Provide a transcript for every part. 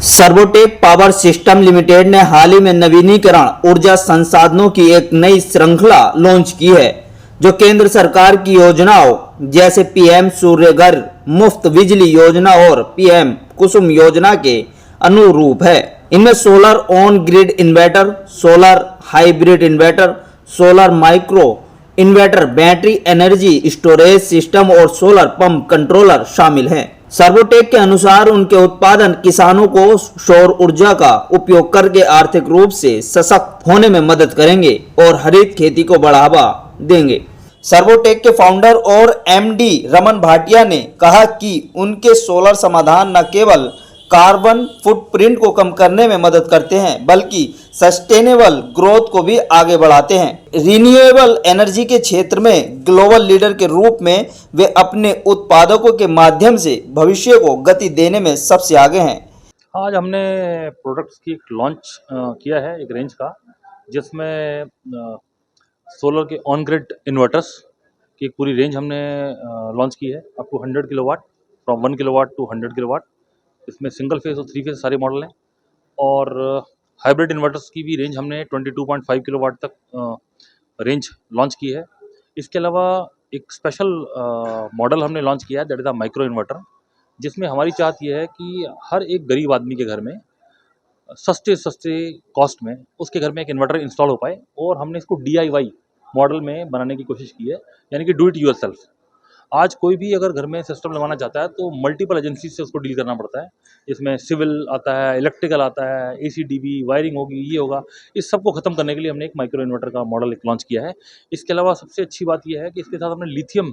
Servotech power system limited ने हाल ही में नवीनीकरण ऊर्जा संसाधनों की एक नई श्रृंखला लॉन्च की है, जो केंद्र सरकार की योजनाओं जैसे पीएम सूर्यघर मुफ्त बिजली योजना और पीएम कुसुम योजना के अनुरूप है। इनमें solar on grid inverter, solar hybrid inverter, solar micro inverter, battery energy storage system और सोलर पंप कंट्रोलर शामिल हैं। सर्वोटेक के अनुसार उनके उत्पादन किसानों को सौर ऊर्जा का उपयोग करके आर्थिक रूप से सशक्त होने में मदद करेंगे और हरित खेती को बढ़ावा देंगे। सर्वोटेक के फाउंडर और एमडी रमन भाटिया ने कहा कि उनके सोलर समाधान न केवल कार्बन फुटप्रिंट को कम करने में मदद करते हैं, बल्कि सस्टेनेबल ग्रोथ को भी आगे बढ़ाते हैं। रिन्यूएबल एनर्जी के क्षेत्र में ग्लोबल लीडर के रूप में वे अपने उत्पादकों के माध्यम से भविष्य को गति देने में सबसे आगे हैं। आज हमने प्रोडक्ट्स की एक लॉन्च किया है, एक रेंज का, जिसमें सोलर के ऑन ग्रिड इन्वर्टर्स की एक पूरी रेंज हमने लॉन्च की है, up to 100 kilowatt, from 1 kilowatt to 100 kilowatt. इसमें सिंगल फेस और 3 फेस सारे मॉडल हैं। और हाइब्रिड इन्वर्टर्स की भी रेंज हमने 22.5 किलोवाट तक रेंज लॉन्च की है। इसके अलावा एक स्पेशल मॉडल हमने लॉन्च किया है, that is a micro inverter, जिसमें हमारी चाहत यह है कि हर एक गरीब आदमी के घर में सस्ते कॉस्ट में उसके घर में एक इन्वर्टर इंस्टॉल हो पाए। और हमने इसको DIY मॉडल में बनाने की कोशिश की है, यानी कि डू इट योरसेल्फ। आज कोई भी अगर घर में सिस्टम लगाना चाहता है तो मल्टीपल एजेंसी से उसको डील करना पड़ता है। इसमें सिविल आता है, इलेक्ट्रिकल आता है, ACDB वायरिंग होगी, ये होगा। इस सब को ख़त्म करने के लिए हमने एक माइक्रो इन्वर्टर का मॉडल एक लॉन्च किया है। इसके अलावा सबसे अच्छी बात यह है कि इसके साथ हमने लिथियम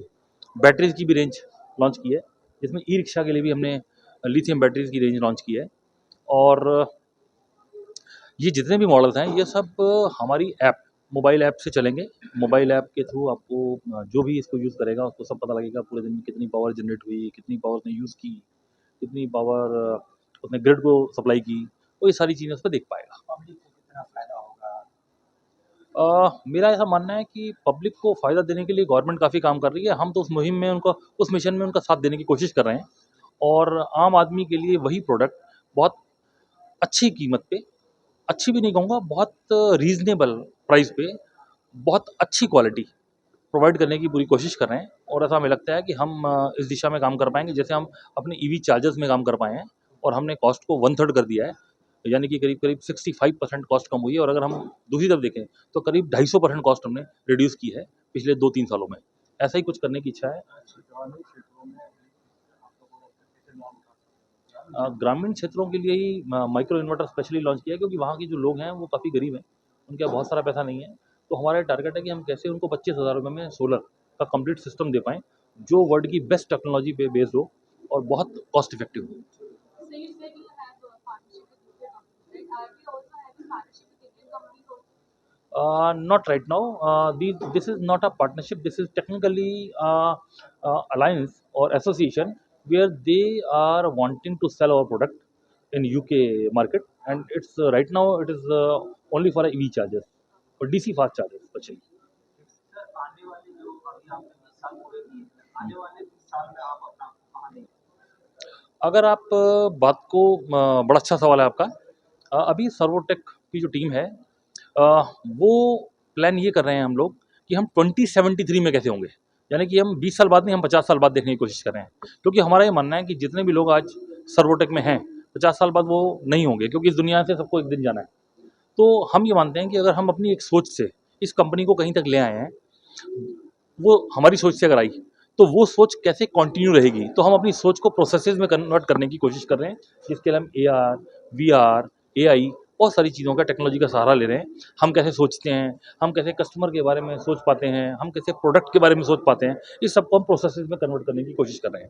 बैटरीज़ की भी रेंज लॉन्च की है, जिसमें ई-रिक्शा के लिए भी हमने लिथियम बैटरीज़ की रेंज लॉन्च की है। और ये जितने भी मॉडल्स हैं, ये सब हमारी मोबाइल ऐप से चलेंगे। मोबाइल ऐप के थ्रू आपको जो भी इसको यूज़ करेगा उसको सब पता लगेगा पूरे दिन में कितनी पावर जनरेट हुई, कितनी पावर उसने यूज़ की, कितनी पावर उसने ग्रिड को सप्लाई की, वो ये सारी चीज़ें उस पर देख पाएगा। पब्लिक को कितना फ़ायदा होगा? मेरा ऐसा मानना है कि पब्लिक को फ़ायदा देने के लिए गवर्नमेंट काफ़ी काम कर रही है। हम तो उस मुहिम में उस मिशन में उनका साथ देने की कोशिश कर रहे हैं। और आम आदमी के लिए वही प्रोडक्ट बहुत अच्छी कीमत पे, अच्छी भी नहीं कहूँगा, बहुत रीज़नेबल प्राइस पे, बहुत अच्छी क्वालिटी प्रोवाइड करने की पूरी कोशिश कर रहे हैं। और ऐसा हमें लगता है कि हम इस दिशा में काम कर पाएंगे, जैसे हम अपने EV चार्जर्स में काम कर पाए हैं। और हमने कॉस्ट को 1/3 कर दिया है, यानी कि करीब 65% कॉस्ट कम हुई है। और अगर हम दूसरी तरफ देखें तो करीब 250% कॉस्ट हमने रिड्यूस की है पिछले 2-3 सालों में। ऐसा ही कुछ करने की इच्छा है। ग्रामीण क्षेत्रों के लिए ही माइक्रो इन्वर्टर स्पेशली लॉन्च किया है, क्योंकि वहाँ के जो लोग हैं वो काफ़ी गरीब हैं, उनके पास बहुत सारा पैसा नहीं है। तो हमारा टारगेट है कि हम कैसे उनको 25,000 रुपये में सोलर का कंप्लीट सिस्टम दे पाएँ, जो वर्ल्ड की बेस्ट टेक्नोलॉजी पे बेस्ड हो और बहुत कॉस्ट इफेक्टिव हो। Not right now. This is not a partnership. This is technically alliance or association where they are wanting to sell our product in UK market, and it's right now it is only for EV chargers or DC fast chargers especially. Sir, आने वाले जो अभी आपने 10 साल पूरे किए, आने वाले 20 साल में आप अपना कहाँ देखेंगे? अगर आप बात को बड़ा अच्छा सवाल है आपका। अभी सर्वोटेक की जो टीम है, वो प्लान ये कर रहे हैं हम लोग कि हम 2073 में कैसे होंगे, यानी कि हम 20 साल बाद नहीं, हम 50 साल बाद देखने की कोशिश कर रहे हैं। क्योंकि हमारा ये मानना है कि जितने भी लोग आज सर्वोटेक में हैं, 50 साल बाद वो नहीं होंगे, क्योंकि इस दुनिया से सबको एक दिन जाना है। तो हम ये मानते हैं कि अगर हम अपनी एक सोच से इस कंपनी को कहीं तक ले आए हैं, वो हमारी सोच से अगर आई, तो वो सोच कैसे कंटिन्यू रहेगी। तो हम अपनी सोच को प्रोसेसेस में कन्वर्ट करने की कोशिश कर रहे हैं, जिसके लिए हम AR, VR, AI बहुत सारी चीज़ों का टेक्नोलॉजी का सहारा ले रहे हैं। हम कैसे सोचते हैं, हम कैसे कस्टमर के बारे में सोच पाते हैं, हम कैसे प्रोडक्ट के बारे में सोच पाते हैं, इस सबको हम प्रोसेसेस में कन्वर्ट करने की कोशिश कर रहे हैं।